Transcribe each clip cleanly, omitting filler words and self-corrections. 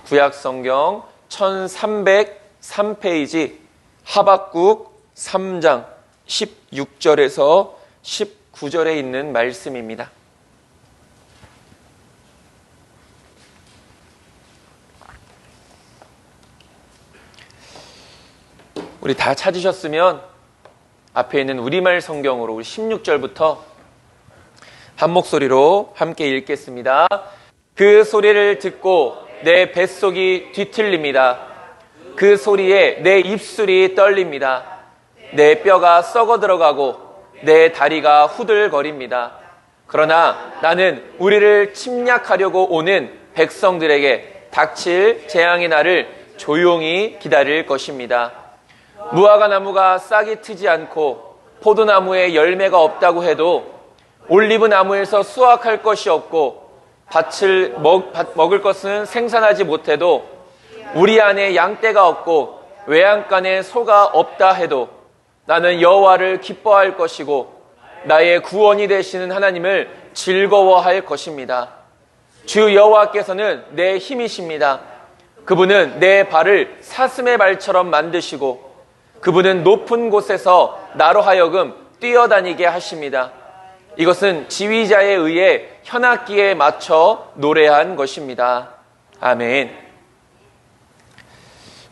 구약성경 1303페이지 하박국 3장 16절에서 19절에 있는 말씀입니다. 우리 다 찾으셨으면 앞에 있는 우리말 성경으로 우리 16절부터 한 목소리로 함께 읽겠습니다. 그 소리를 듣고 내 뱃속이 뒤틀립니다. 그 소리에 내 입술이 떨립니다. 내 뼈가 썩어 들어가고 내 다리가 후들거립니다. 그러나 나는 우리를 침략하려고 오는 백성들에게 닥칠 재앙의 날을 조용히 기다릴 것입니다. 무화과 나무가 싹이 트지 않고 포도나무에 열매가 없다고 해도 올리브 나무에서 수확할 것이 없고 밭을 먹을 것은 생산하지 못해도 우리 안에 양떼가 없고 외양간에 소가 없다 해도 나는 여호와를 기뻐할 것이고 나의 구원이 되시는 하나님을 즐거워할 것입니다. 주 여호와께서는 내 힘이십니다. 그분은 내 발을 사슴의 발처럼 만드시고 그분은 높은 곳에서 나로 하여금 뛰어다니게 하십니다. 이것은 지휘자에 의해 현악기에 맞춰 노래한 것입니다. 아멘.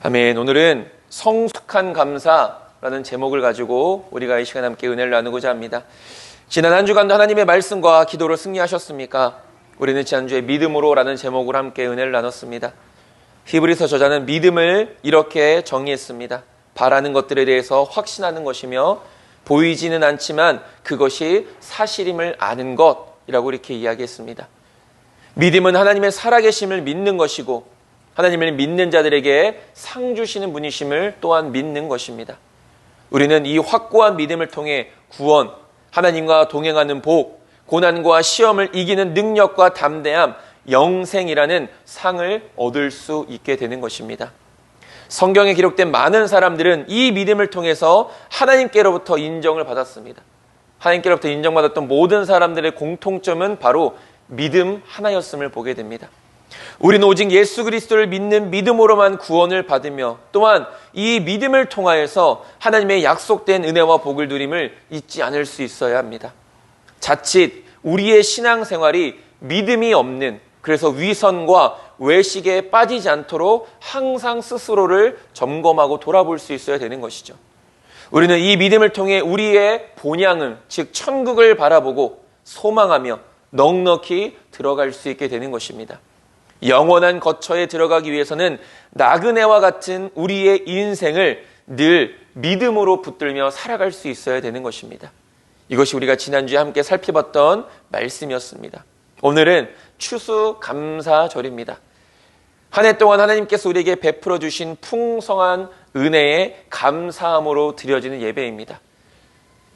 아멘. 오늘은 성숙한 감사라는 제목을 가지고 우리가 이 시간 함께 은혜를 나누고자 합니다. 지난 한 주간도 하나님의 말씀과 기도로 승리하셨습니까? 우리는 지난주에 믿음으로라는 제목으로 함께 은혜를 나눴습니다. 히브리서 저자는 믿음을 이렇게 정의했습니다. 바라는 것들에 대해서 확신하는 것이며 보이지는 않지만 그것이 사실임을 아는 것이라고 이렇게 이야기했습니다. 믿음은 하나님의 살아계심을 믿는 것이고 하나님을 믿는 자들에게 상 주시는 분이심을 또한 믿는 것입니다. 우리는 이 확고한 믿음을 통해 구원, 하나님과 동행하는 복, 고난과 시험을 이기는 능력과 담대함, 영생이라는 상을 얻을 수 있게 되는 것입니다. 성경에 기록된 많은 사람들은 이 믿음을 통해서 하나님께로부터 인정을 받았습니다. 하나님께로부터 인정받았던 모든 사람들의 공통점은 바로 믿음 하나였음을 보게 됩니다. 우리는 오직 예수 그리스도를 믿는 믿음으로만 구원을 받으며 또한 이 믿음을 통하여서 하나님의 약속된 은혜와 복을 누림을 잊지 않을 수 있어야 합니다. 자칫 우리의 신앙생활이 믿음이 없는, 그래서 위선과 외식에 빠지지 않도록 항상 스스로를 점검하고 돌아볼 수 있어야 되는 것이죠. 우리는 이 믿음을 통해 우리의 본향을, 즉 천국을 바라보고 소망하며 넉넉히 들어갈 수 있게 되는 것입니다. 영원한 거처에 들어가기 위해서는 나그네와 같은 우리의 인생을 늘 믿음으로 붙들며 살아갈 수 있어야 되는 것입니다. 이것이 우리가 지난주에 함께 살펴봤던 말씀이었습니다. 오늘은 추수감사절입니다. 한 해 동안 하나님께서 우리에게 베풀어 주신 풍성한 은혜에 감사함으로 드려지는 예배입니다.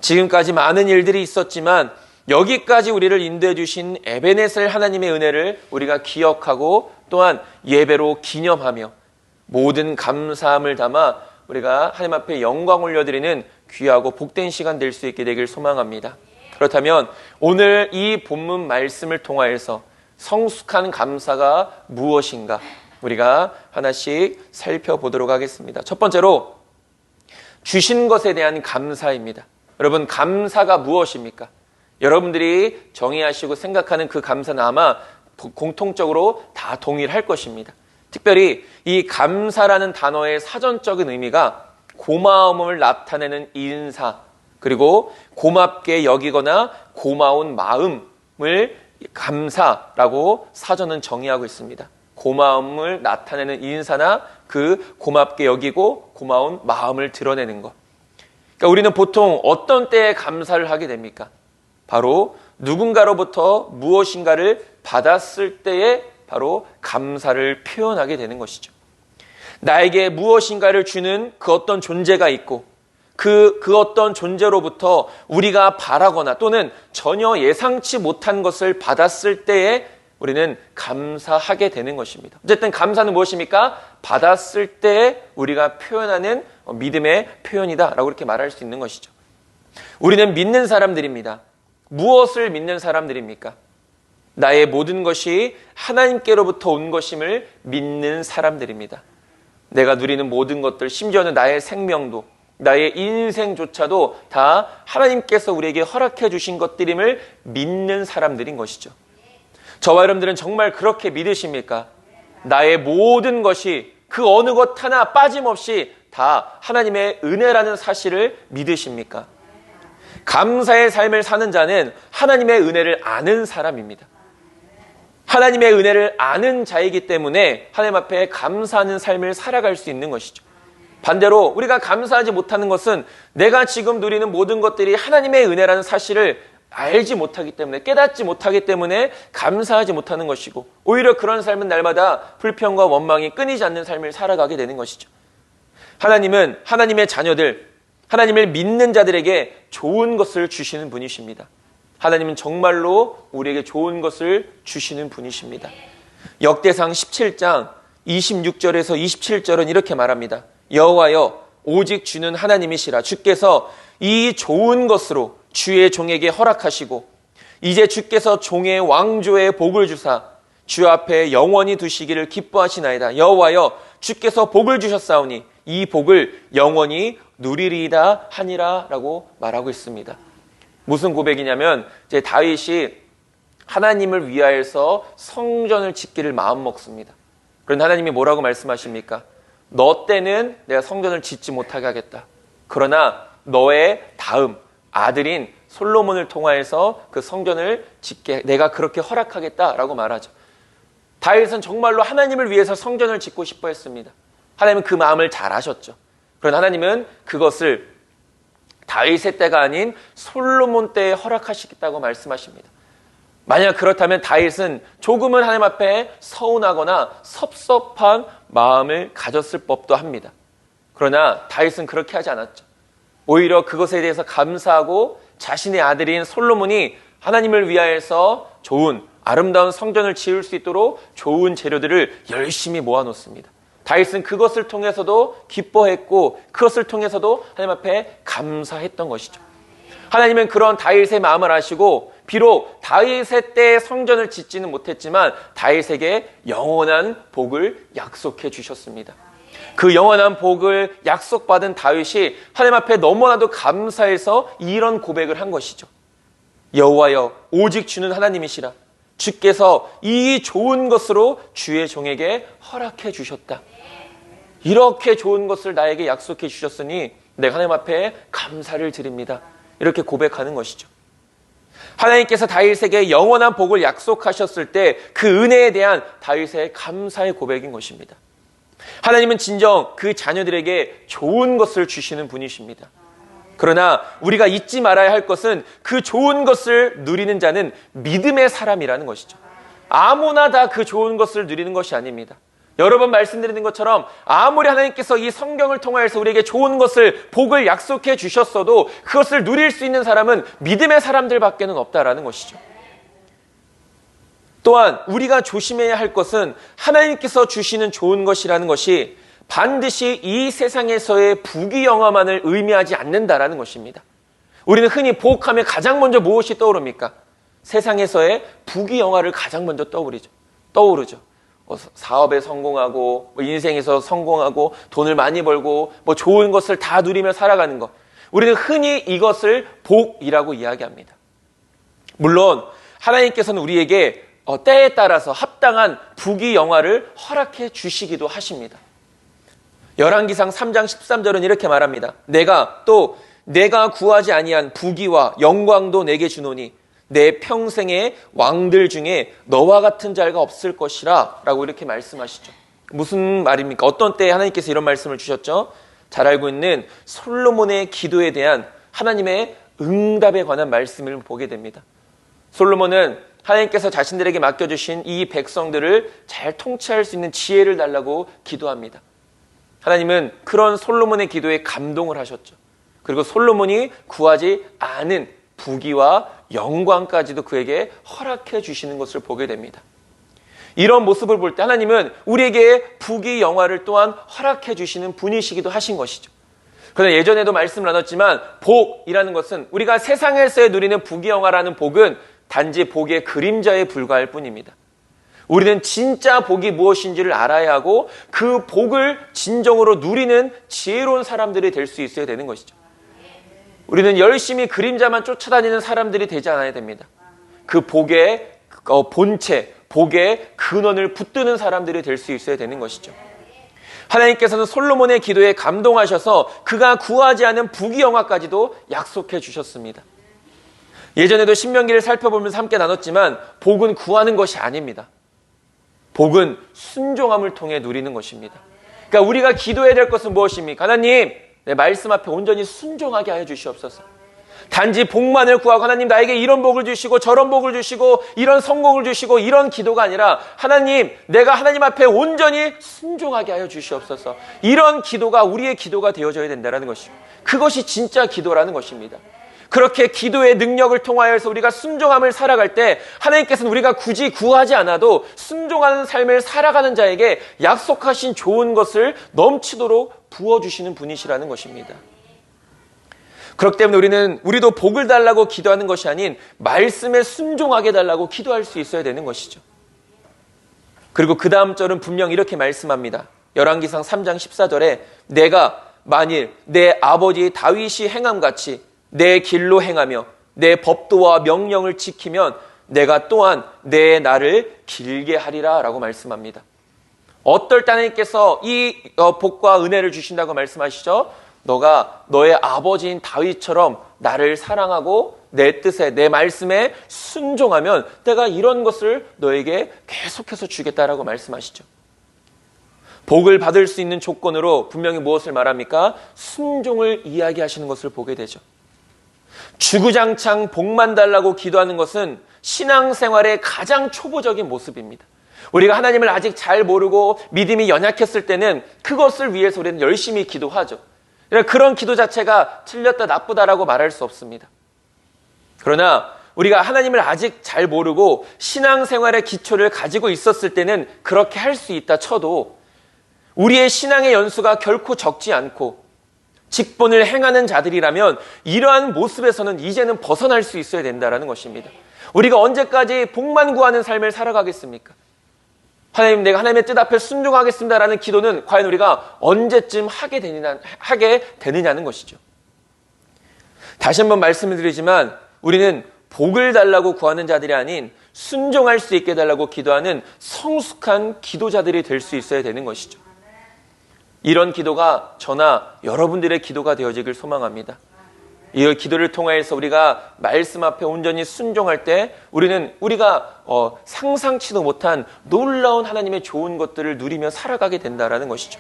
지금까지 많은 일들이 있었지만 여기까지 우리를 인도해 주신 에베네셀 하나님의 은혜를 우리가 기억하고 또한 예배로 기념하며 모든 감사함을 담아 우리가 하나님 앞에 영광 올려드리는 귀하고 복된 시간 될 수 있게 되길 소망합니다. 그렇다면 오늘 이 본문 말씀을 통하여서 성숙한 감사가 무엇인가 우리가 하나씩 살펴보도록 하겠습니다. 첫 번째로 주신 것에 대한 감사입니다. 여러분, 감사가 무엇입니까? 여러분들이 정의하시고 생각하는 그 감사는 아마 공통적으로 다 동일할 것입니다. 특별히 이 감사라는 단어의 사전적인 의미가 고마움을 나타내는 인사, 그리고 고맙게 여기거나 고마운 마음을 감사라고 사전은 정의하고 있습니다. 고마움을 나타내는 인사나 그 고맙게 여기고 고마운 마음을 드러내는 것. 그러니까 우리는 보통 어떤 때에 감사를 하게 됩니까? 바로 누군가로부터 무엇인가를 받았을 때에 바로 감사를 표현하게 되는 것이죠. 나에게 무엇인가를 주는 그 어떤 존재가 있고 그 어떤 존재로부터 우리가 바라거나 또는 전혀 예상치 못한 것을 받았을 때에 우리는 감사하게 되는 것입니다. 어쨌든 감사는 무엇입니까? 받았을 때 우리가 표현하는 믿음의 표현이다 라고 이렇게 말할 수 있는 것이죠. 우리는 믿는 사람들입니다. 무엇을 믿는 사람들입니까? 나의 모든 것이 하나님께로부터 온 것임을 믿는 사람들입니다. 내가 누리는 모든 것들, 심지어는 나의 생명도, 나의 인생조차도 다 하나님께서 우리에게 허락해 주신 것들임을 믿는 사람들인 것이죠. 저와 여러분들은 정말 그렇게 믿으십니까? 나의 모든 것이 그 어느 것 하나 빠짐없이 다 하나님의 은혜라는 사실을 믿으십니까? 감사의 삶을 사는 자는 하나님의 은혜를 아는 사람입니다. 하나님의 은혜를 아는 자이기 때문에 하나님 앞에 감사하는 삶을 살아갈 수 있는 것이죠. 반대로 우리가 감사하지 못하는 것은 내가 지금 누리는 모든 것들이 하나님의 은혜라는 사실을 알지 못하기 때문에, 깨닫지 못하기 때문에 감사하지 못하는 것이고, 오히려 그런 삶은 날마다 불평과 원망이 끊이지 않는 삶을 살아가게 되는 것이죠. 하나님은 하나님의 자녀들, 하나님을 믿는 자들에게 좋은 것을 주시는 분이십니다. 하나님은 정말로 우리에게 좋은 것을 주시는 분이십니다. 역대상 17장 26절에서 27절은 이렇게 말합니다. 여호와여, 오직 주는 하나님이시라. 주께서 이 좋은 것으로 주의 종에게 허락하시고 이제 주께서 종의 왕조의 복을 주사 주 앞에 영원히 두시기를 기뻐하시나이다. 여호와여, 주께서 복을 주셨사오니 이 복을 영원히 누리리이다 하니라 라고 말하고 있습니다. 무슨 고백이냐면, 이제 다윗이 하나님을 위하여서 성전을 짓기를 마음먹습니다. 그런데 하나님이 뭐라고 말씀하십니까? 너 때는 내가 성전을 짓지 못하게 하겠다. 그러나 너의 다음 아들인 솔로몬을 통하여서 그 성전을 짓게 내가 그렇게 허락하겠다라고 말하죠. 다윗은 정말로 하나님을 위해서 성전을 짓고 싶어 했습니다. 하나님은 그 마음을 잘 아셨죠. 그러나 하나님은 그것을 다윗의 때가 아닌 솔로몬 때에 허락하시겠다고 말씀하십니다. 만약 그렇다면 다윗은 조금은 하나님 앞에 서운하거나 섭섭한 마음을 가졌을 법도 합니다. 그러나 다윗은 그렇게 하지 않았죠. 오히려 그것에 대해서 감사하고 자신의 아들인 솔로몬이 하나님을 위하여서 좋은 아름다운 성전을 지을 수 있도록 좋은 재료들을 열심히 모아놓습니다. 다윗은 그것을 통해서도 기뻐했고 그것을 통해서도 하나님 앞에 감사했던 것이죠. 하나님은 그런 다윗의 마음을 아시고 비록 다윗의 때에 성전을 짓지는 못했지만 다윗에게 영원한 복을 약속해 주셨습니다. 그 영원한 복을 약속받은 다윗이 하나님 앞에 너무나도 감사해서 이런 고백을 한 것이죠. 여호와여, 오직 주는 하나님이시라. 주께서 이 좋은 것으로 주의 종에게 허락해 주셨다. 이렇게 좋은 것을 나에게 약속해 주셨으니 내가 하나님 앞에 감사를 드립니다. 이렇게 고백하는 것이죠. 하나님께서 다윗에게 영원한 복을 약속하셨을 때 그 은혜에 대한 다윗의 감사의 고백인 것입니다. 하나님은 진정 그 자녀들에게 좋은 것을 주시는 분이십니다. 그러나 우리가 잊지 말아야 할 것은 그 좋은 것을 누리는 자는 믿음의 사람이라는 것이죠. 아무나 다 그 좋은 것을 누리는 것이 아닙니다. 여러 번 말씀드리는 것처럼 아무리 하나님께서 이 성경을 통하여서 우리에게 좋은 것을, 복을 약속해 주셨어도 그것을 누릴 수 있는 사람은 믿음의 사람들밖에는 없다라는 것이죠. 또한 우리가 조심해야 할 것은 하나님께서 주시는 좋은 것이라는 것이 반드시 이 세상에서의 부귀영화만을 의미하지 않는다라는 것입니다. 우리는 흔히 복하면 가장 먼저 무엇이 떠오릅니까? 세상에서의 부귀영화를 가장 먼저 떠오르죠. 사업에 성공하고 인생에서 성공하고 돈을 많이 벌고 좋은 것을 다 누리며 살아가는 것. 우리는 흔히 이것을 복이라고 이야기합니다. 물론 하나님께서는 우리에게 때에 따라서 합당한 부귀영화를 허락해 주시기도 하십니다. 열왕기상 3장 13절은 이렇게 말합니다. 내가 구하지 아니한 부귀와 영광도 내게 주노니 내 평생의 왕들 중에 너와 같은 자가 없을 것이라 라고 이렇게 말씀하시죠. 무슨 말입니까? 어떤 때에 하나님께서 이런 말씀을 주셨죠? 잘 알고 있는 솔로몬의 기도에 대한 하나님의 응답에 관한 말씀을 보게 됩니다. 솔로몬은 하나님께서 자신들에게 맡겨주신 이 백성들을 잘 통치할 수 있는 지혜를 달라고 기도합니다. 하나님은 그런 솔로몬의 기도에 감동을 하셨죠. 그리고 솔로몬이 구하지 않은 부귀와 영광까지도 그에게 허락해 주시는 것을 보게 됩니다. 이런 모습을 볼 때 하나님은 우리에게 부귀 영화를 또한 허락해 주시는 분이시기도 하신 것이죠. 그러나 예전에도 말씀을 나눴지만 복이라는 것은 우리가 세상에서 누리는 부귀 영화라는 복은 단지 복의 그림자에 불과할 뿐입니다. 우리는 진짜 복이 무엇인지를 알아야 하고 그 복을 진정으로 누리는 지혜로운 사람들이 될 수 있어야 되는 것이죠. 우리는 열심히 그림자만 쫓아다니는 사람들이 되지 않아야 됩니다. 그 복의 본체, 복의 근원을 붙드는 사람들이 될 수 있어야 되는 것이죠. 하나님께서는 솔로몬의 기도에 감동하셔서 그가 구하지 않은 부귀영화까지도 약속해 주셨습니다. 예전에도 신명기를 살펴보면서 함께 나눴지만 복은 구하는 것이 아닙니다. 복은 순종함을 통해 누리는 것입니다. 그러니까 우리가 기도해야 될 것은 무엇입니까? 하나님, 내 말씀 앞에 온전히 순종하게 하여 주시옵소서. 단지 복만을 구하고 하나님 나에게 이런 복을 주시고 저런 복을 주시고 이런 성공을 주시고 이런 기도가 아니라 하나님, 내가 하나님 앞에 온전히 순종하게 하여 주시옵소서. 이런 기도가 우리의 기도가 되어져야 된다는 것이죠. 그것이 진짜 기도라는 것입니다. 그렇게 기도의 능력을 통하여서 우리가 순종함을 살아갈 때 하나님께서는 우리가 굳이 구하지 않아도 순종하는 삶을 살아가는 자에게 약속하신 좋은 것을 넘치도록 부어주시는 분이시라는 것입니다. 그렇기 때문에 우리도 복을 달라고 기도하는 것이 아닌 말씀에 순종하게 달라고 기도할 수 있어야 되는 것이죠. 그리고 그 다음 절은 분명 이렇게 말씀합니다. 열왕기상 3장 14절에 내가 만일 내 아버지 다윗이 행함같이 내 길로 행하며 내 법도와 명령을 지키면 내가 또한 내 날을 길게 하리라 라고 말씀합니다. 어떨 때 하나님께서 이 복과 은혜를 주신다고 말씀하시죠? 너가 너의 아버지인 다윗처럼 나를 사랑하고 내 뜻에 내 말씀에 순종하면 내가 이런 것을 너에게 계속해서 주겠다라고 말씀하시죠. 복을 받을 수 있는 조건으로 분명히 무엇을 말합니까? 순종을 이야기하시는 것을 보게 되죠. 주구장창 복만 달라고 기도하는 것은 신앙생활의 가장 초보적인 모습입니다. 우리가 하나님을 아직 잘 모르고 믿음이 연약했을 때는 그것을 위해서 우리는 열심히 기도하죠. 그런 기도 자체가 틀렸다 나쁘다라고 말할 수 없습니다. 그러나 우리가 하나님을 아직 잘 모르고 신앙생활의 기초를 가지고 있었을 때는 그렇게 할 수 있다 쳐도 우리의 신앙의 연수가 결코 적지 않고 직분을 행하는 자들이라면 이러한 모습에서는 이제는 벗어날 수 있어야 된다는 것입니다. 우리가 언제까지 복만 구하는 삶을 살아가겠습니까? 하나님, 내가 하나님의 뜻 앞에 순종하겠습니다라는 기도는 과연 우리가 언제쯤 하게 되느냐는 것이죠. 다시 한번 말씀을 드리지만 우리는 복을 달라고 구하는 자들이 아닌 순종할 수 있게 달라고 기도하는 성숙한 기도자들이 될 수 있어야 되는 것이죠. 이런 기도가 저나 여러분들의 기도가 되어지길 소망합니다. 이 기도를 통해서 우리가 말씀 앞에 온전히 순종할 때 우리가 상상치도 못한 놀라운 하나님의 좋은 것들을 누리며 살아가게 된다라는 것이죠.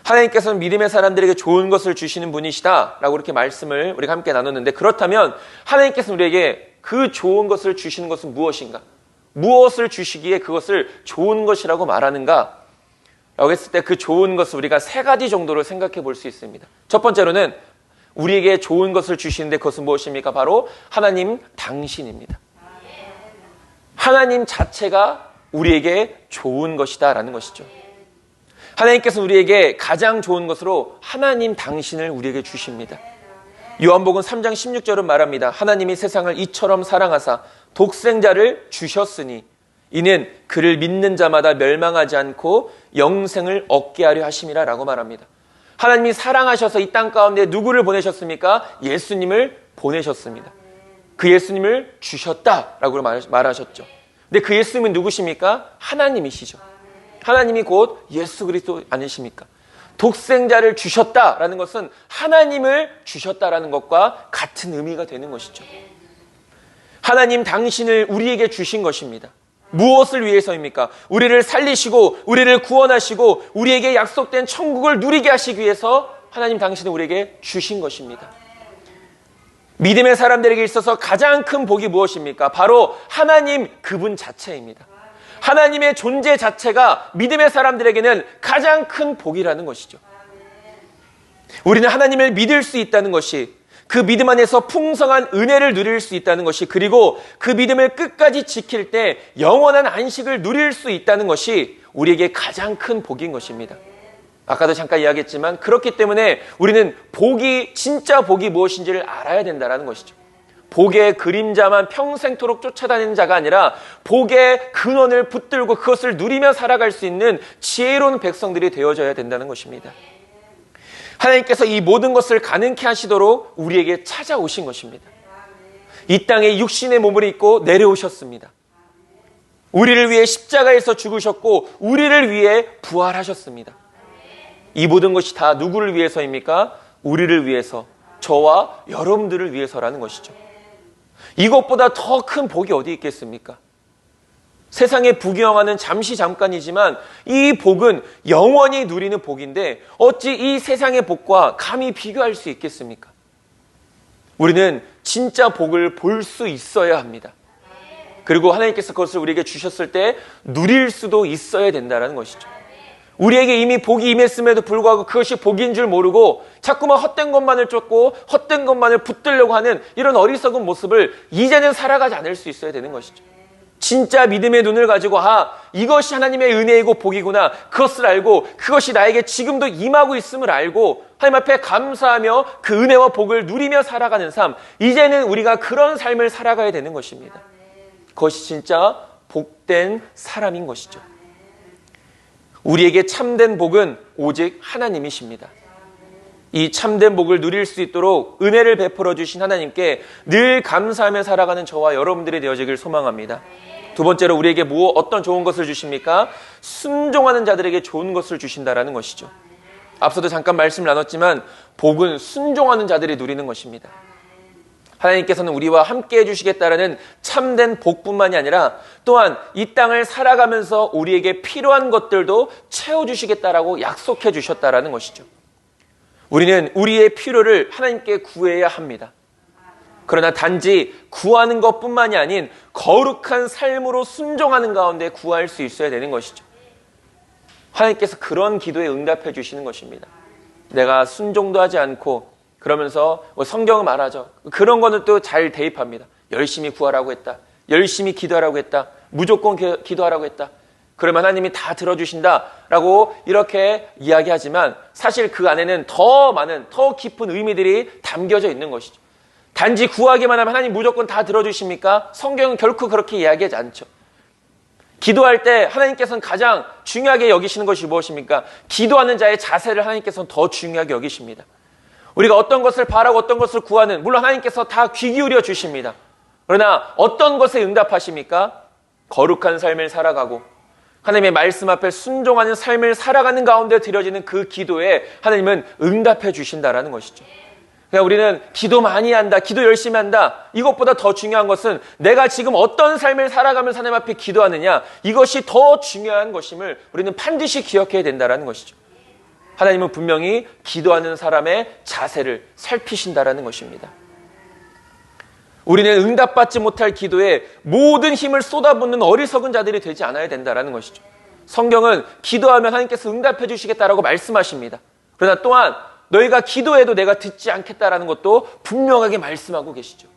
하나님께서는 믿음의 사람들에게 좋은 것을 주시는 분이시다라고 이렇게 말씀을 우리가 함께 나눴는데, 그렇다면 하나님께서는 우리에게 그 좋은 것을 주시는 것은 무엇인가? 무엇을 주시기에 그것을 좋은 것이라고 말하는가? 라고 했을 때 그 좋은 것을 우리가 세 가지 정도로 생각해 볼 수 있습니다. 첫 번째로는 우리에게 좋은 것을 주시는데 그것은 무엇입니까? 바로 하나님 당신입니다. 하나님 자체가 우리에게 좋은 것이다라는 것이죠. 하나님께서 우리에게 가장 좋은 것으로 하나님 당신을 우리에게 주십니다. 요한복음 3장 16절은 말합니다. 하나님이 세상을 이처럼 사랑하사 독생자를 주셨으니 이는 그를 믿는 자마다 멸망하지 않고 영생을 얻게 하려 하심이라 라고 말합니다. 하나님이 사랑하셔서 이 땅 가운데 누구를 보내셨습니까? 예수님을 보내셨습니다. 그 예수님을 주셨다라고 말하셨죠. 근데 그 예수님은 누구십니까? 하나님이시죠. 하나님이 곧 예수 그리스도 아니십니까? 독생자를 주셨다라는 것은 하나님을 주셨다라는 것과 같은 의미가 되는 것이죠. 하나님 당신을 우리에게 주신 것입니다. 무엇을 위해서입니까? 우리를 살리시고 우리를 구원하시고 우리에게 약속된 천국을 누리게 하시기 위해서 하나님 당신은 우리에게 주신 것입니다. 믿음의 사람들에게 있어서 가장 큰 복이 무엇입니까? 바로 하나님 그분 자체입니다. 하나님의 존재 자체가 믿음의 사람들에게는 가장 큰 복이라는 것이죠. 우리는 하나님을 믿을 수 있다는 것이, 그 믿음 안에서 풍성한 은혜를 누릴 수 있다는 것이, 그리고 그 믿음을 끝까지 지킬 때 영원한 안식을 누릴 수 있다는 것이 우리에게 가장 큰 복인 것입니다. 아까도 잠깐 이야기했지만 그렇기 때문에 우리는 진짜 복이 무엇인지를 알아야 된다는 것이죠. 복의 그림자만 평생토록 쫓아다니는 자가 아니라 복의 근원을 붙들고 그것을 누리며 살아갈 수 있는 지혜로운 백성들이 되어져야 된다는 것입니다. 하나님께서 이 모든 것을 가능케 하시도록 우리에게 찾아오신 것입니다. 이 땅에 육신의 몸을 입고 내려오셨습니다. 우리를 위해 십자가에서 죽으셨고 우리를 위해 부활하셨습니다. 이 모든 것이 다 누구를 위해서입니까? 우리를 위해서, 저와 여러분들을 위해서라는 것이죠. 이것보다 더 큰 복이 어디 있겠습니까? 세상의 부귀영화는 잠시 잠깐이지만 이 복은 영원히 누리는 복인데 어찌 이 세상의 복과 감히 비교할 수 있겠습니까? 우리는 진짜 복을 볼 수 있어야 합니다. 그리고 하나님께서 그것을 우리에게 주셨을 때 누릴 수도 있어야 된다는 것이죠. 우리에게 이미 복이 임했음에도 불구하고 그것이 복인 줄 모르고 자꾸만 헛된 것만을 쫓고 헛된 것만을 붙들려고 하는 이런 어리석은 모습을 이제는 살아가지 않을 수 있어야 되는 것이죠. 진짜 믿음의 눈을 가지고 이것이 하나님의 은혜이고 복이구나, 그것을 알고 그것이 나에게 지금도 임하고 있음을 알고 하나님 앞에 감사하며 그 은혜와 복을 누리며 살아가는 삶, 이제는 우리가 그런 삶을 살아가야 되는 것입니다. 그것이 진짜 복된 사람인 것이죠. 우리에게 참된 복은 오직 하나님이십니다. 이 참된 복을 누릴 수 있도록 은혜를 베풀어 주신 하나님께 늘 감사하며 살아가는 저와 여러분들이 되어지길 소망합니다. 두 번째로 우리에게 어떤 좋은 것을 주십니까? 순종하는 자들에게 좋은 것을 주신다라는 것이죠. 앞서도 잠깐 말씀을 나눴지만 복은 순종하는 자들이 누리는 것입니다. 하나님께서는 우리와 함께 해주시겠다라는 참된 복뿐만이 아니라 또한 이 땅을 살아가면서 우리에게 필요한 것들도 채워주시겠다라고 약속해 주셨다라는 것이죠. 우리는 우리의 필요를 하나님께 구해야 합니다. 그러나 단지 구하는 것뿐만이 아닌 거룩한 삶으로 순종하는 가운데 구할 수 있어야 되는 것이죠. 하나님께서 그런 기도에 응답해 주시는 것입니다. 내가 순종도 하지 않고 그러면서 성경은 말하죠. 그런 거는 또 잘 대입합니다. 열심히 구하라고 했다. 열심히 기도하라고 했다. 무조건 기도하라고 했다. 그러면 하나님이 다 들어주신다라고 이렇게 이야기하지만 사실 그 안에는 더 많은, 더 깊은 의미들이 담겨져 있는 것이죠. 단지 구하기만 하면 하나님 무조건 다 들어주십니까? 성경은 결코 그렇게 이야기하지 않죠. 기도할 때 하나님께서는 가장 중요하게 여기시는 것이 무엇입니까? 기도하는 자의 자세를 하나님께서는 더 중요하게 여기십니다. 우리가 어떤 것을 바라고 어떤 것을 구하는, 물론 하나님께서 다 귀 기울여 주십니다. 그러나 어떤 것에 응답하십니까? 거룩한 삶을 살아가고 하나님의 말씀 앞에 순종하는 삶을 살아가는 가운데 드려지는 그 기도에 하나님은 응답해 주신다라는 것이죠. 그러니까 우리는 기도 많이 한다, 기도 열심히 한다, 이것보다 더 중요한 것은 내가 지금 어떤 삶을 살아가면서 하나님 앞에 기도하느냐, 이것이 더 중요한 것임을 우리는 반드시 기억해야 된다라는 것이죠. 하나님은 분명히 기도하는 사람의 자세를 살피신다라는 것입니다. 우리는 응답받지 못할 기도에 모든 힘을 쏟아붓는 어리석은 자들이 되지 않아야 된다라는 것이죠. 성경은 기도하면 하나님께서 응답해 주시겠다라고 말씀하십니다. 그러나 또한 너희가 기도해도 내가 듣지 않겠다라는 것도 분명하게 말씀하고 계시죠.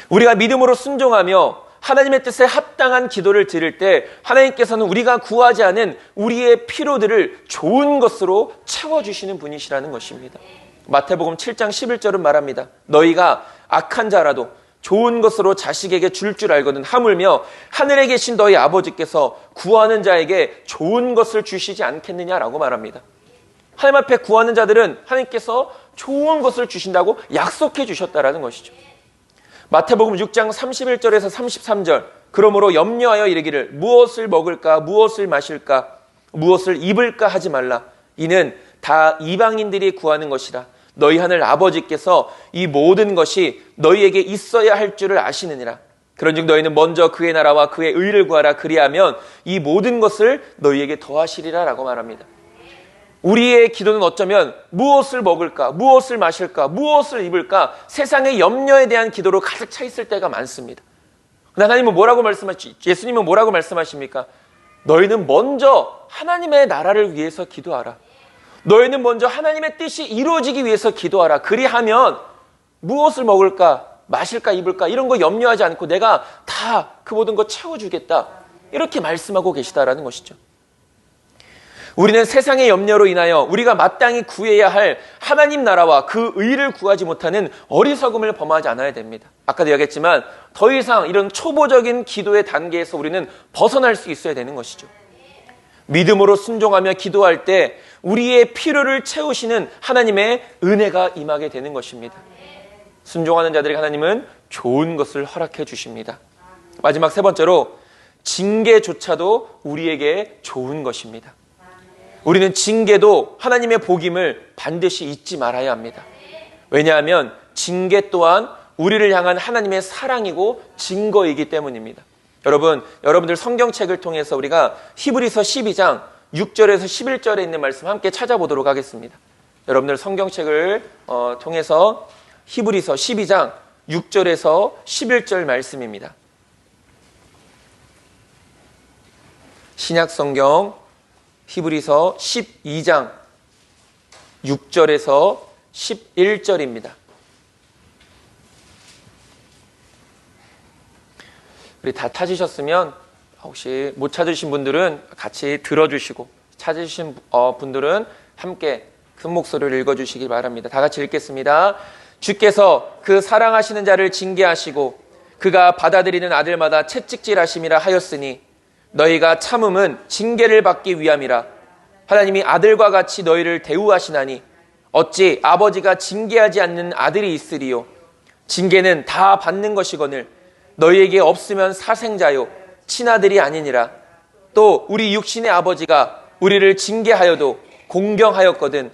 우리가 믿음으로 순종하며 하나님의 뜻에 합당한 기도를 드릴 때 하나님께서는 우리가 구하지 않은 우리의 필요들을 좋은 것으로 채워주시는 분이시라는 것입니다. 마태복음 7장 11절은 말합니다. 너희가 악한 자라도 좋은 것으로 자식에게 줄 알거든 하물며 하늘에 계신 너희 아버지께서 구하는 자에게 좋은 것을 주시지 않겠느냐라고 말합니다. 하나님 앞에 구하는 자들은 하나님께서 좋은 것을 주신다고 약속해 주셨다라는 것이죠. 마태복음 6장 31절에서 33절, 그러므로 염려하여 이르기를 무엇을 먹을까 무엇을 마실까 무엇을 입을까 하지 말라. 이는 다 이방인들이 구하는 것이라. 너희 하늘 아버지께서 이 모든 것이 너희에게 있어야 할 줄을 아시느니라. 그런즉 너희는 먼저 그의 나라와 그의 의를 구하라. 그리하면 이 모든 것을 너희에게 더하시리라 라고 말합니다. 우리의 기도는 어쩌면 무엇을 먹을까, 무엇을 마실까, 무엇을 입을까 세상의 염려에 대한 기도로 가득 차 있을 때가 많습니다. 하나님은 뭐라고 예수님은 뭐라고 말씀하십니까? 너희는 먼저 하나님의 나라를 위해서 기도하라. 너희는 먼저 하나님의 뜻이 이루어지기 위해서 기도하라. 그리하면 무엇을 먹을까, 마실까, 입을까 이런 거 염려하지 않고 내가 다 그 모든 거 채워주겠다. 이렇게 말씀하고 계시다라는 것이죠. 우리는 세상의 염려로 인하여 우리가 마땅히 구해야 할 하나님 나라와 그 의를 구하지 못하는 어리석음을 범하지 않아야 됩니다. 아까도 이야기했지만 더 이상 이런 초보적인 기도의 단계에서 우리는 벗어날 수 있어야 되는 것이죠. 믿음으로 순종하며 기도할 때 우리의 필요를 채우시는 하나님의 은혜가 임하게 되는 것입니다. 순종하는 자들에게 하나님은 좋은 것을 허락해 주십니다. 마지막 세 번째로 징계조차도 우리에게 좋은 것입니다. 우리는 징계도 하나님의 복임을 반드시 잊지 말아야 합니다. 왜냐하면 징계 또한 우리를 향한 하나님의 사랑이고 증거이기 때문입니다. 여러분들 성경책을 통해서 우리가 히브리서 12장 6절에서 11절에 있는 말씀 함께 찾아보도록 하겠습니다. 여러분들 성경책을 통해서 히브리서 12장 6절에서 11절 말씀입니다. 신약성경 히브리서 12장 6절에서 11절입니다. 우리 다 찾으셨으면 혹시 못 찾으신 분들은 같이 들어주시고 찾으신 분들은 함께 큰 목소리를 읽어주시기 바랍니다. 다 같이 읽겠습니다. 주께서 그 사랑하시는 자를 징계하시고 그가 받아들이는 아들마다 채찍질하심이라 하였으니 너희가 참음은 징계를 받기 위함이라. 하나님이 아들과 같이 너희를 대우하시나니 어찌 아버지가 징계하지 않는 아들이 있으리요. 징계는 다 받는 것이거늘 너희에게 없으면 사생자요 친아들이 아니니라. 또 우리 육신의 아버지가 우리를 징계하여도 공경하였거든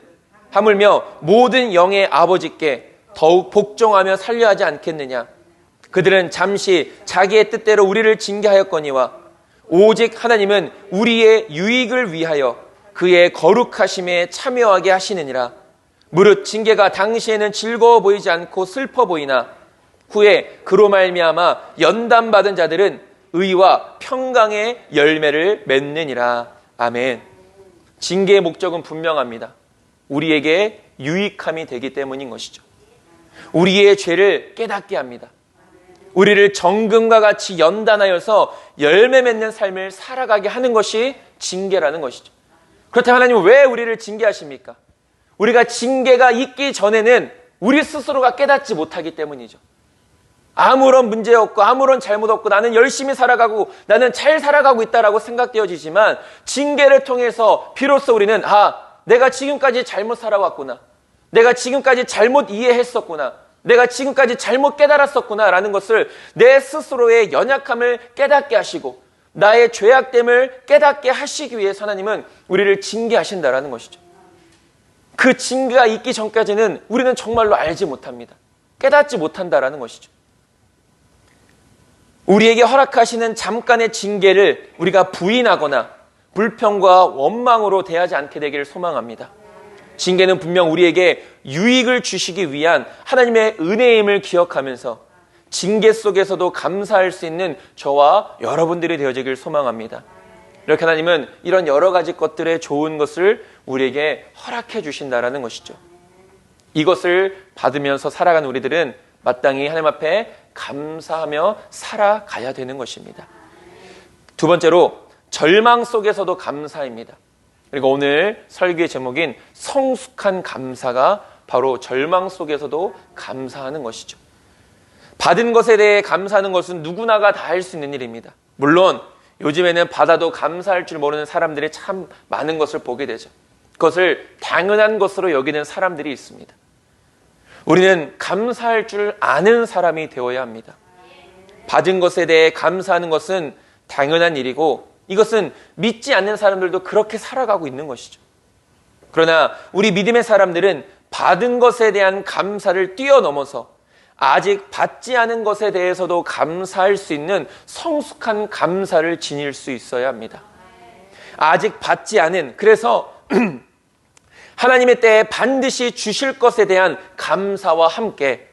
하물며 모든 영의 아버지께 더욱 복종하며 살려 하지 않겠느냐. 그들은 잠시 자기의 뜻대로 우리를 징계하였거니와 오직 하나님은 우리의 유익을 위하여 그의 거룩하심에 참여하게 하시느니라. 무릇 징계가 당시에는 즐거워 보이지 않고 슬퍼 보이나 후에 그로 말미암아 연단받은 자들은 의와 평강의 열매를 맺느니라. 아멘. 징계의 목적은 분명합니다. 우리에게 유익함이 되기 때문인 것이죠. 우리의 죄를 깨닫게 합니다. 우리를 정금과 같이 연단하여서 열매 맺는 삶을 살아가게 하는 것이 징계라는 것이죠. 그렇다면 하나님은 왜 우리를 징계하십니까? 우리가 징계가 있기 전에는 우리 스스로가 깨닫지 못하기 때문이죠. 아무런 문제 없고 아무런 잘못 없고 나는 열심히 살아가고 나는 잘 살아가고 있다라고 생각되어지지만 징계를 통해서 비로소 우리는 내가 지금까지 잘못 살아왔구나. 내가 지금까지 잘못 이해했었구나. 내가 지금까지 잘못 깨달았었구나 라는 것을 내 스스로의 연약함을 깨닫게 하시고 나의 죄악됨을 깨닫게 하시기 위해서 하나님은 우리를 징계하신다라는 것이죠. 그 징계가 있기 전까지는 우리는 정말로 알지 못합니다. 깨닫지 못한다라는 것이죠. 우리에게 허락하시는 잠깐의 징계를 우리가 부인하거나 불평과 원망으로 대하지 않게 되기를 소망합니다. 징계는 분명 우리에게 유익을 주시기 위한 하나님의 은혜임을 기억하면서 징계 속에서도 감사할 수 있는 저와 여러분들이 되어지길 소망합니다. 이렇게 하나님은 이런 여러 가지 것들의 좋은 것을 우리에게 허락해 주신다라는 것이죠. 이것을 받으면서 살아가는 우리들은 마땅히 하나님 앞에 감사하며 살아가야 되는 것입니다. 두 번째로 절망 속에서도 감사입니다. 그리고 오늘 설교의 제목인 성숙한 감사가 바로 절망 속에서도 감사하는 것이죠. 받은 것에 대해 감사하는 것은 누구나가 다 할 수 있는 일입니다. 물론 요즘에는 받아도 감사할 줄 모르는 사람들이 참 많은 것을 보게 되죠. 그것을 당연한 것으로 여기는 사람들이 있습니다. 우리는 감사할 줄 아는 사람이 되어야 합니다. 받은 것에 대해 감사하는 것은 당연한 일이고 이것은 믿지 않는 사람들도 그렇게 살아가고 있는 것이죠. 그러나 우리 믿음의 사람들은 받은 것에 대한 감사를 뛰어넘어서 아직 받지 않은 것에 대해서도 감사할 수 있는 성숙한 감사를 지닐 수 있어야 합니다. 아직 받지 않은, 그래서 하나님의 때에 반드시 주실 것에 대한 감사와 함께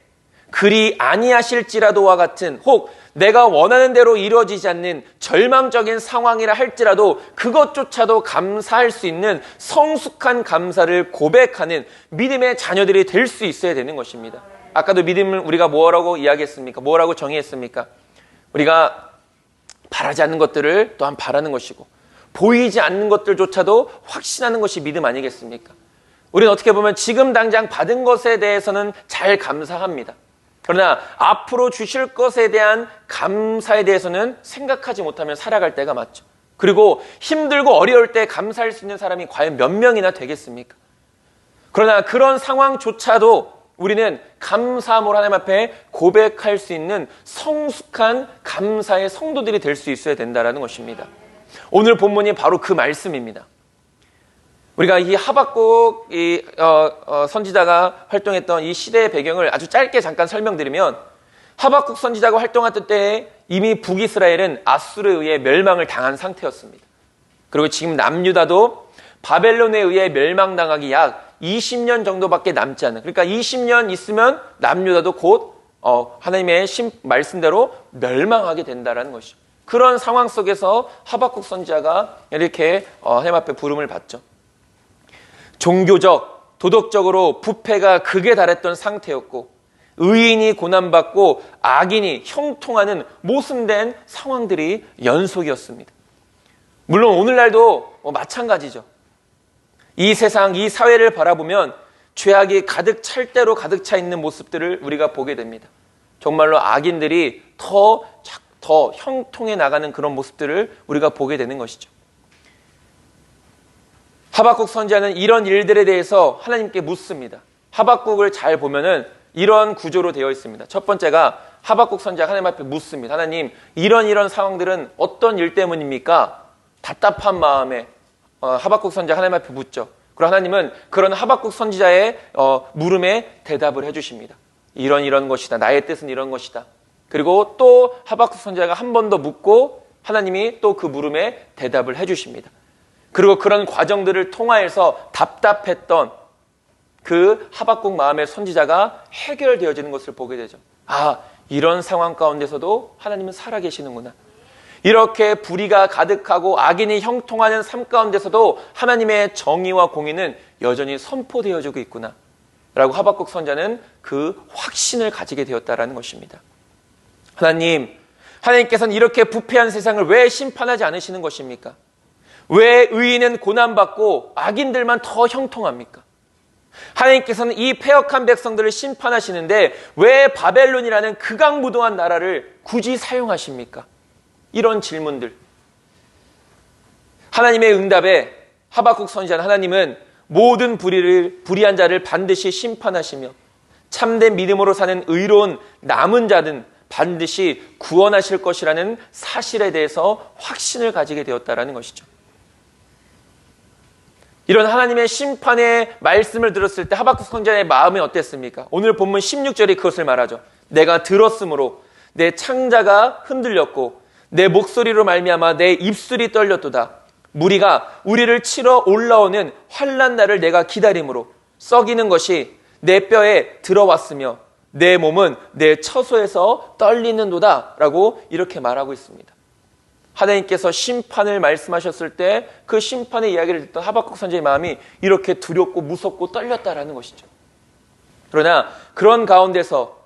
그리 아니하실지라도와 같은 혹 내가 원하는 대로 이루어지지 않는 절망적인 상황이라 할지라도 그것조차도 감사할 수 있는 성숙한 감사를 고백하는 믿음의 자녀들이 될 수 있어야 되는 것입니다. 아까도 믿음을 우리가 뭐라고 이야기했습니까? 뭐라고 정의했습니까? 우리가 바라지 않는 것들을 또한 바라는 것이고 보이지 않는 것들조차도 확신하는 것이 믿음 아니겠습니까? 우리는 어떻게 보면 지금 당장 받은 것에 대해서는 잘 감사합니다. 그러나 앞으로 주실 것에 대한 감사에 대해서는 생각하지 못하면 살아갈 때가 많죠. 그리고 힘들고 어려울 때 감사할 수 있는 사람이 과연 몇 명이나 되겠습니까? 그러나 그런 상황조차도 우리는 감사함으로 하나님 앞에 고백할 수 있는 성숙한 감사의 성도들이 될 수 있어야 된다는 것입니다. 오늘 본문이 바로 그 말씀입니다. 우리가 이 하박국 선지자가 활동했던 이 시대의 배경을 아주 짧게 잠깐 설명드리면, 하박국 선지자가 활동했던 때에 이미 북이스라엘은 아수르에 의해 멸망을 당한 상태였습니다. 그리고 지금 남유다도 바벨론에 의해 멸망당하기 약 20년 정도밖에 남지 않은, 그러니까 20년 있으면 남유다도 곧 하나님의 말씀대로 멸망하게 된다는 것이죠. 그런 상황 속에서 하박국 선지자가 이렇게 하나님 앞에 부름을 받죠. 종교적, 도덕적으로 부패가 극에 달했던 상태였고, 의인이 고난받고 악인이 형통하는 모순된 상황들이 연속이었습니다. 물론 오늘날도 마찬가지죠. 이 세상, 이 사회를 바라보면 죄악이 가득 찰 대로 가득 차 있는 모습들을 우리가 보게 됩니다. 정말로 악인들이 더 형통해 나가는 그런 모습들을 우리가 보게 되는 것이죠. 하박국 선지자는 이런 일들에 대해서 하나님께 묻습니다. 하박국을 잘 보면은 이런 구조로 되어 있습니다. 첫 번째가 하박국 선지자가 하나님 앞에 묻습니다. 하나님, 이런 상황들은 어떤 일 때문입니까? 답답한 마음에 하박국 선지자가 하나님 앞에 묻죠. 그리고 하나님은 그런 하박국 선지자의 물음에 대답을 해주십니다. 이런 것이다. 나의 뜻은 이런 것이다. 그리고 또 하박국 선지자가 한 번 더 묻고 하나님이 또 그 물음에 대답을 해주십니다. 그리고 그런 과정들을 통하여서 답답했던 그 하박국 마음의 선지자가 해결되어지는 것을 보게 되죠. 아, 이런 상황 가운데서도 하나님은 살아계시는구나. 이렇게 불의가 가득하고 악인이 형통하는 삶 가운데서도 하나님의 정의와 공의는 여전히 선포되어지고 있구나 라고 하박국 선지자는 그 확신을 가지게 되었다는 것입니다. 하나님께서는 이렇게 부패한 세상을 왜 심판하지 않으시는 것입니까? 왜 의인은 고난받고 악인들만 더 형통합니까? 하나님께서는 이 패역한 백성들을 심판하시는데 왜 바벨론이라는 극악무도한 나라를 굳이 사용하십니까? 이런 질문들. 하나님의 응답에 하박국 선지자는 하나님은 모든 불의한 자를 반드시 심판하시며 참된 믿음으로 사는 의로운 남은 자는 반드시 구원하실 것이라는 사실에 대해서 확신을 가지게 되었다는 것이죠. 이런 하나님의 심판의 말씀을 들었을 때 하박국 선지자의 마음이 어땠습니까? 오늘 본문 16절이 그것을 말하죠. 내가 들었으므로 내 창자가 흔들렸고 내 목소리로 말미암아 내 입술이 떨렸도다. 무리가 우리를 치러 올라오는 환난 날을 내가 기다림으로 썩이는 것이 내 뼈에 들어왔으며 내 몸은 내 처소에서 떨리는도다 라고 이렇게 말하고 있습니다. 하나님께서 심판을 말씀하셨을 때 그 심판의 이야기를 듣던 하박국 선지자의 마음이 이렇게 두렵고 무섭고 떨렸다라는 것이죠. 그러나 그런 가운데서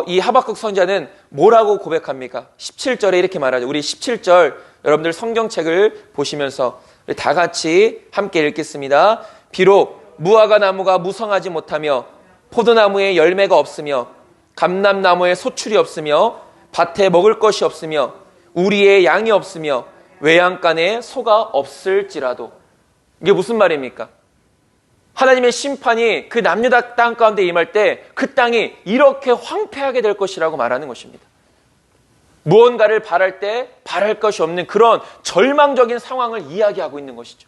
이 하박국 선지자는 뭐라고 고백합니까? 17절에 이렇게 말하죠. 우리 17절 여러분들 성경책을 보시면서 우리 다 같이 함께 읽겠습니다. 비록 무화과 나무가 무성하지 못하며 포도나무에 열매가 없으며 감람나무에 소출이 없으며 밭에 먹을 것이 없으며 우리의 양이 없으며 외양간에 소가 없을지라도. 이게 무슨 말입니까? 하나님의 심판이 그 남유다 땅 가운데 임할 때 그 땅이 이렇게 황폐하게 될 것이라고 말하는 것입니다. 무언가를 바랄 때 바랄 것이 없는 그런 절망적인 상황을 이야기하고 있는 것이죠.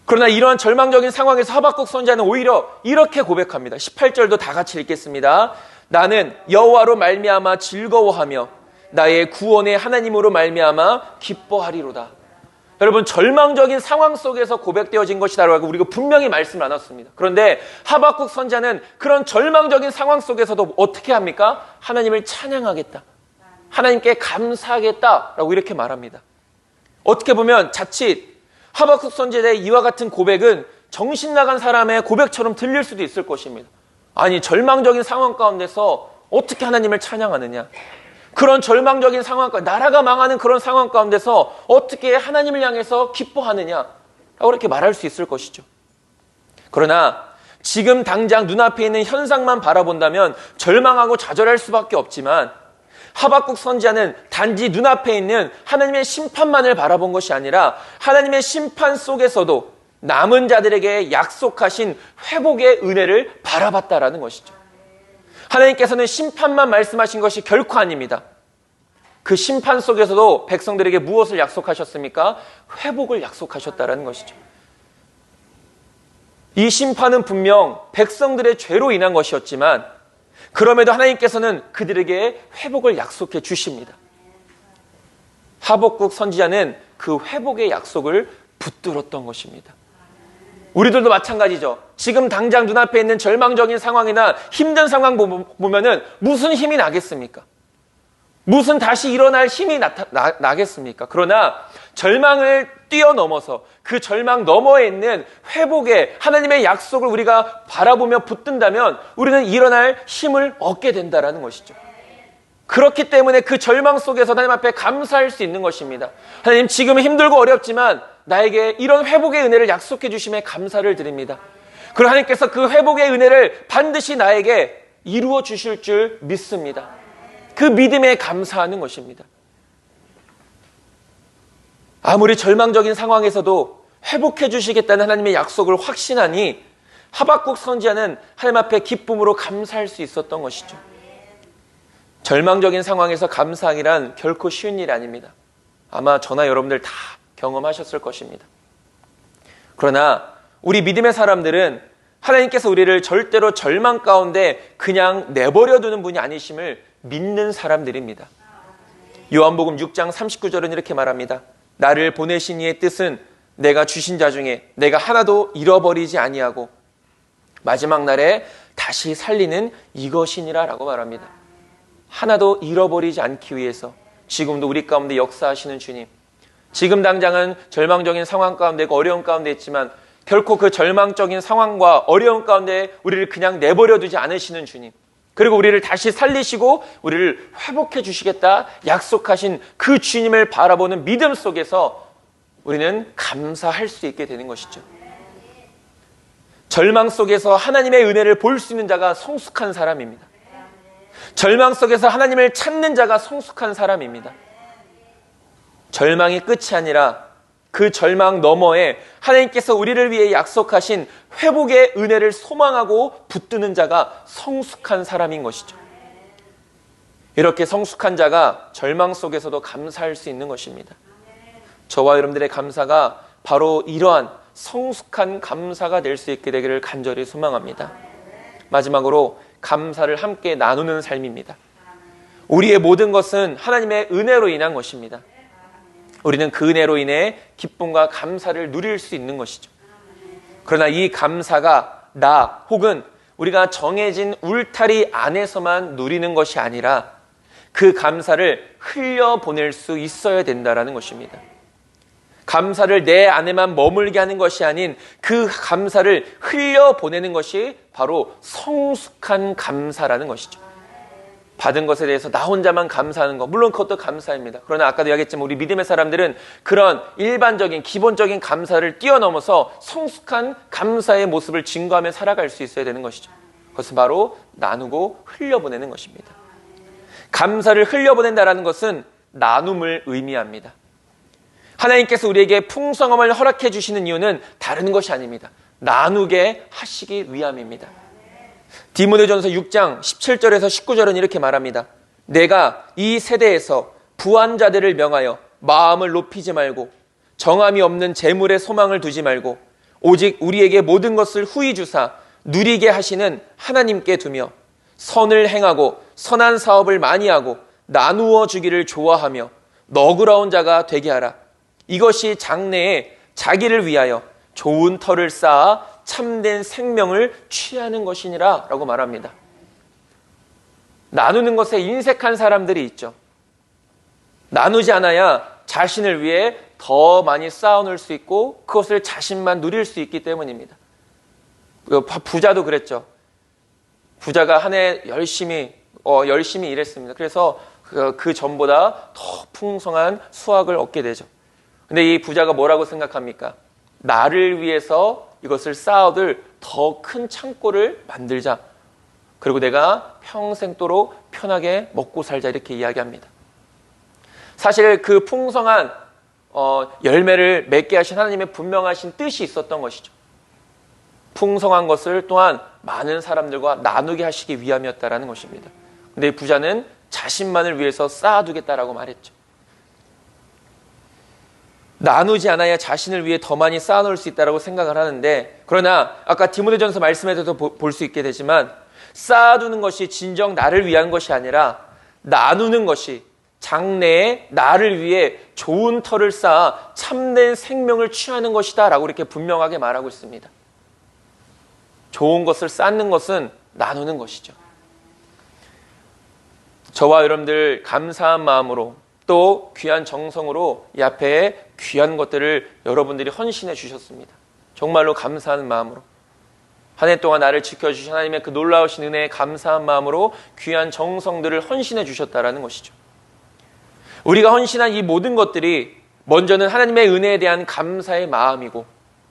그러나 이러한 절망적인 상황에서 하박국 선지자는 오히려 이렇게 고백합니다. 18절도 다 같이 읽겠습니다. 나는 여호와로 말미암아 즐거워하며 나의 구원의 하나님으로 말미암아 기뻐하리로다. 여러분, 절망적인 상황 속에서 고백되어진 것이다라고 우리가 분명히 말씀을 나눴습니다. 그런데 하박국 선지자는 그런 절망적인 상황 속에서도 어떻게 합니까? 하나님을 찬양하겠다. 하나님께 감사하겠다라고 이렇게 말합니다. 어떻게 보면 자칫 하박국 선지자의 이와 같은 고백은 정신 나간 사람의 고백처럼 들릴 수도 있을 것입니다. 아니, 절망적인 상황 가운데서 어떻게 하나님을 찬양하느냐? 그런 절망적인 상황 가운데, 나라가 망하는 그런 상황 가운데서 어떻게 하나님을 향해서 기뻐하느냐라고 이렇게 말할 수 있을 것이죠. 그러나 지금 당장 눈앞에 있는 현상만 바라본다면 절망하고 좌절할 수밖에 없지만, 하박국 선지자는 단지 눈앞에 있는 하나님의 심판만을 바라본 것이 아니라 하나님의 심판 속에서도 남은 자들에게 약속하신 회복의 은혜를 바라봤다라는 것이죠. 하나님께서는 심판만 말씀하신 것이 결코 아닙니다. 그 심판 속에서도 백성들에게 무엇을 약속하셨습니까? 회복을 약속하셨다라는 것이죠. 이 심판은 분명 백성들의 죄로 인한 것이었지만, 그럼에도 하나님께서는 그들에게 회복을 약속해 주십니다. 하박국 선지자는 그 회복의 약속을 붙들었던 것입니다. 우리들도 마찬가지죠. 지금 당장 눈앞에 있는 절망적인 상황이나 힘든 상황 보면은 무슨 힘이 나겠습니까? 무슨 다시 일어날 힘이 나겠습니까? 그러나 절망을 뛰어넘어서 그 절망 너머에 있는 회복의 하나님의 약속을 우리가 바라보며 붙든다면 우리는 일어날 힘을 얻게 된다는 것이죠. 그렇기 때문에 그 절망 속에서 하나님 앞에 감사할 수 있는 것입니다. 하나님, 지금은 힘들고 어렵지만 나에게 이런 회복의 은혜를 약속해 주심에 감사를 드립니다. 그리고 하나님께서 그 회복의 은혜를 반드시 나에게 이루어 주실 줄 믿습니다. 그 믿음에 감사하는 것입니다. 아무리 절망적인 상황에서도 회복해 주시겠다는 하나님의 약속을 확신하니 하박국 선지자는 하나님 앞에 기쁨으로 감사할 수 있었던 것이죠. 절망적인 상황에서 감사하기란 결코 쉬운 일이 아닙니다. 아마 저나 여러분들 다 경험하셨을 것입니다. 그러나 우리 믿음의 사람들은 하나님께서 우리를 절대로 절망 가운데 그냥 내버려 두는 분이 아니심을 믿는 사람들입니다. 요한복음 6장 39절은 이렇게 말합니다. 나를 보내신 이의 뜻은 내가 주신 자 중에 내가 하나도 잃어버리지 아니하고 마지막 날에 다시 살리는 이것이니라 라고 말합니다. 하나도 잃어버리지 않기 위해서 지금도 우리 가운데 역사하시는 주님, 지금 당장은 절망적인 상황 가운데 어려운 가운데 있지만 결코 그 절망적인 상황과 어려운 가운데 우리를 그냥 내버려 두지 않으시는 주님, 그리고 우리를 다시 살리시고 우리를 회복해 주시겠다 약속하신 그 주님을 바라보는 믿음 속에서 우리는 감사할 수 있게 되는 것이죠. 절망 속에서 하나님의 은혜를 볼 수 있는 자가 성숙한 사람입니다. 절망 속에서 하나님을 찾는 자가 성숙한 사람입니다. 절망이 끝이 아니라 그 절망 너머에 하나님께서 우리를 위해 약속하신 회복의 은혜를 소망하고 붙드는 자가 성숙한 사람인 것이죠. 이렇게 성숙한 자가 절망 속에서도 감사할 수 있는 것입니다. 저와 여러분들의 감사가 바로 이러한 성숙한 감사가 될 수 있게 되기를 간절히 소망합니다. 마지막으로 감사를 함께 나누는 삶입니다. 우리의 모든 것은 하나님의 은혜로 인한 것입니다. 우리는 그 은혜로 인해 기쁨과 감사를 누릴 수 있는 것이죠. 그러나 이 감사가 나 혹은 우리가 정해진 울타리 안에서만 누리는 것이 아니라 그 감사를 흘려보낼 수 있어야 된다는 것입니다. 감사를 내 안에만 머물게 하는 것이 아닌 그 감사를 흘려보내는 것이 바로 성숙한 감사라는 것이죠. 받은 것에 대해서 나 혼자만 감사하는 것, 물론 그것도 감사입니다. 그러나 아까도 이야기했지만 우리 믿음의 사람들은 그런 일반적인 기본적인 감사를 뛰어넘어서 성숙한 감사의 모습을 증거하며 살아갈 수 있어야 되는 것이죠. 그것은 바로 나누고 흘려보내는 것입니다. 감사를 흘려보낸다는 것은 나눔을 의미합니다. 하나님께서 우리에게 풍성함을 허락해 주시는 이유는 다른 것이 아닙니다. 나누게 하시기 위함입니다. 디모데전서 6장 17절에서 19절은 이렇게 말합니다. 내가 이 세대에서 부한 자들을 명하여 마음을 높이지 말고 정함이 없는 재물에 소망을 두지 말고 오직 우리에게 모든 것을 후히 주사 누리게 하시는 하나님께 두며 선을 행하고 선한 사업을 많이 하고 나누어 주기를 좋아하며 너그러운 자가 되게 하라. 이것이 장래에 자기를 위하여 좋은 터를 쌓아 참된 생명을 취하는 것이니라 라고 말합니다. 나누는 것에 인색한 사람들이 있죠. 나누지 않아야 자신을 위해 더 많이 쌓아놓을 수 있고 그것을 자신만 누릴 수 있기 때문입니다. 부자도 그랬죠. 부자가 한 해 열심히 일했습니다. 그래서 그 전보다 더 풍성한 수확을 얻게 되죠. 근데 이 부자가 뭐라고 생각합니까? 나를 위해서 이것을 쌓아둘 더 큰 창고를 만들자. 그리고 내가 평생도록 편하게 먹고 살자, 이렇게 이야기합니다. 사실 그 풍성한 열매를 맺게 하신 하나님의 분명하신 뜻이 있었던 것이죠. 풍성한 것을 또한 많은 사람들과 나누게 하시기 위함이었다라는 것입니다. 근데 이 부자는 자신만을 위해서 쌓아두겠다라고 말했죠. 나누지 않아야 자신을 위해 더 많이 쌓아놓을 수 있다고 생각을 하는데, 그러나 아까 디모데전서 말씀에서도 볼 수 있게 되지만, 쌓아두는 것이 진정 나를 위한 것이 아니라 나누는 것이 장래에 나를 위해 좋은 터를 쌓아 참된 생명을 취하는 것이다 라고 이렇게 분명하게 말하고 있습니다. 좋은 것을 쌓는 것은 나누는 것이죠. 저와 여러분들 감사한 마음으로 또 귀한 정성으로 이 앞에 귀한 것들을 여러분들이 헌신해 주셨습니다. 정말로 감사하는 마음으로 한 해 동안 나를 지켜주신 하나님의 그 놀라우신 은혜에 감사한 마음으로 귀한 정성들을 헌신해 주셨다라는 것이죠. 우리가 헌신한 이 모든 것들이 먼저는 하나님의 은혜에 대한 감사의 마음이고,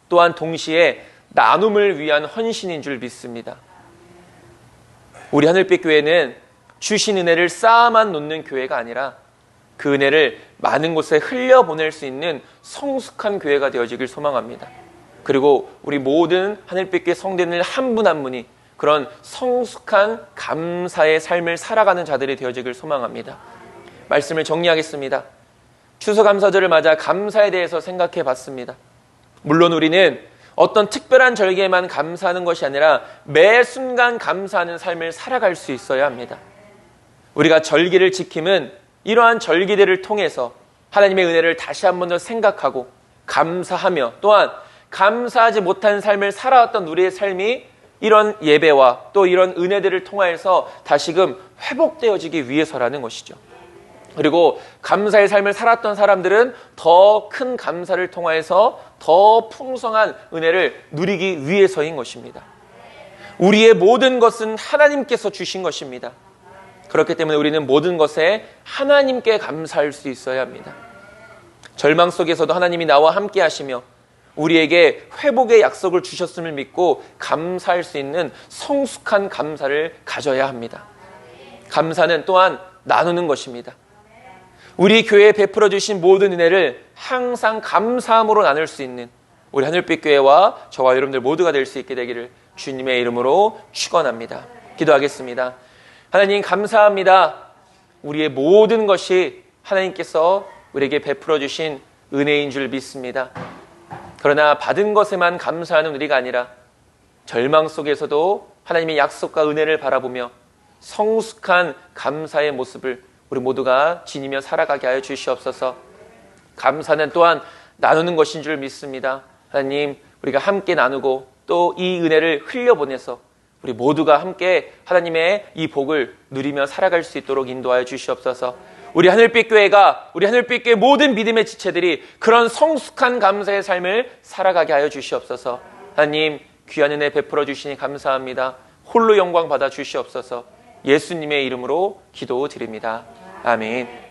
또한 동시에 나눔을 위한 헌신인 줄 믿습니다. 우리 하늘빛 교회는 주신 은혜를 쌓아만 놓는 교회가 아니라 그 은혜를 많은 곳에 흘려보낼 수 있는 성숙한 교회가 되어지길 소망합니다. 그리고 우리 모든 하늘빛 교회 성도들 한 분 한 분이 그런 성숙한 감사의 삶을 살아가는 자들이 되어지길 소망합니다. 말씀을 정리하겠습니다. 추수감사절을 맞아 감사에 대해서 생각해 봤습니다. 물론 우리는 어떤 특별한 절기에만 감사하는 것이 아니라 매 순간 감사하는 삶을 살아갈 수 있어야 합니다. 우리가 절기를 지킴은 이러한 절기들을 통해서 하나님의 은혜를 다시 한 번 더 생각하고 감사하며, 또한 감사하지 못한 삶을 살아왔던 우리의 삶이 이런 예배와 또 이런 은혜들을 통하여서 다시금 회복되어지기 위해서라는 것이죠. 그리고 감사의 삶을 살았던 사람들은 더 큰 감사를 통하여서 더 풍성한 은혜를 누리기 위해서인 것입니다. 우리의 모든 것은 하나님께서 주신 것입니다. 그렇기 때문에 우리는 모든 것에 하나님께 감사할 수 있어야 합니다. 절망 속에서도 하나님이 나와 함께 하시며 우리에게 회복의 약속을 주셨음을 믿고 감사할 수 있는 성숙한 감사를 가져야 합니다. 감사는 또한 나누는 것입니다. 우리 교회에 베풀어 주신 모든 은혜를 항상 감사함으로 나눌 수 있는 우리 하늘빛 교회와 저와 여러분들 모두가 될 수 있게 되기를 주님의 이름으로 축원합니다. 기도하겠습니다. 하나님 감사합니다. 우리의 모든 것이 하나님께서 우리에게 베풀어 주신 은혜인 줄 믿습니다. 그러나 받은 것에만 감사하는 우리가 아니라 절망 속에서도 하나님의 약속과 은혜를 바라보며 성숙한 감사의 모습을 우리 모두가 지니며 살아가게 하여 주시옵소서. 감사는 또한 나누는 것인 줄 믿습니다. 하나님, 우리가 함께 나누고 또 이 은혜를 흘려보내서 우리 모두가 함께 하나님의 이 복을 누리며 살아갈 수 있도록 인도하여 주시옵소서. 우리 하늘빛 교회가, 우리 하늘빛 교회 모든 믿음의 지체들이 그런 성숙한 감사의 삶을 살아가게 하여 주시옵소서. 하나님, 귀한 은혜 베풀어 주시니 감사합니다. 홀로 영광 받아 주시옵소서. 예수님의 이름으로 기도드립니다. 아멘.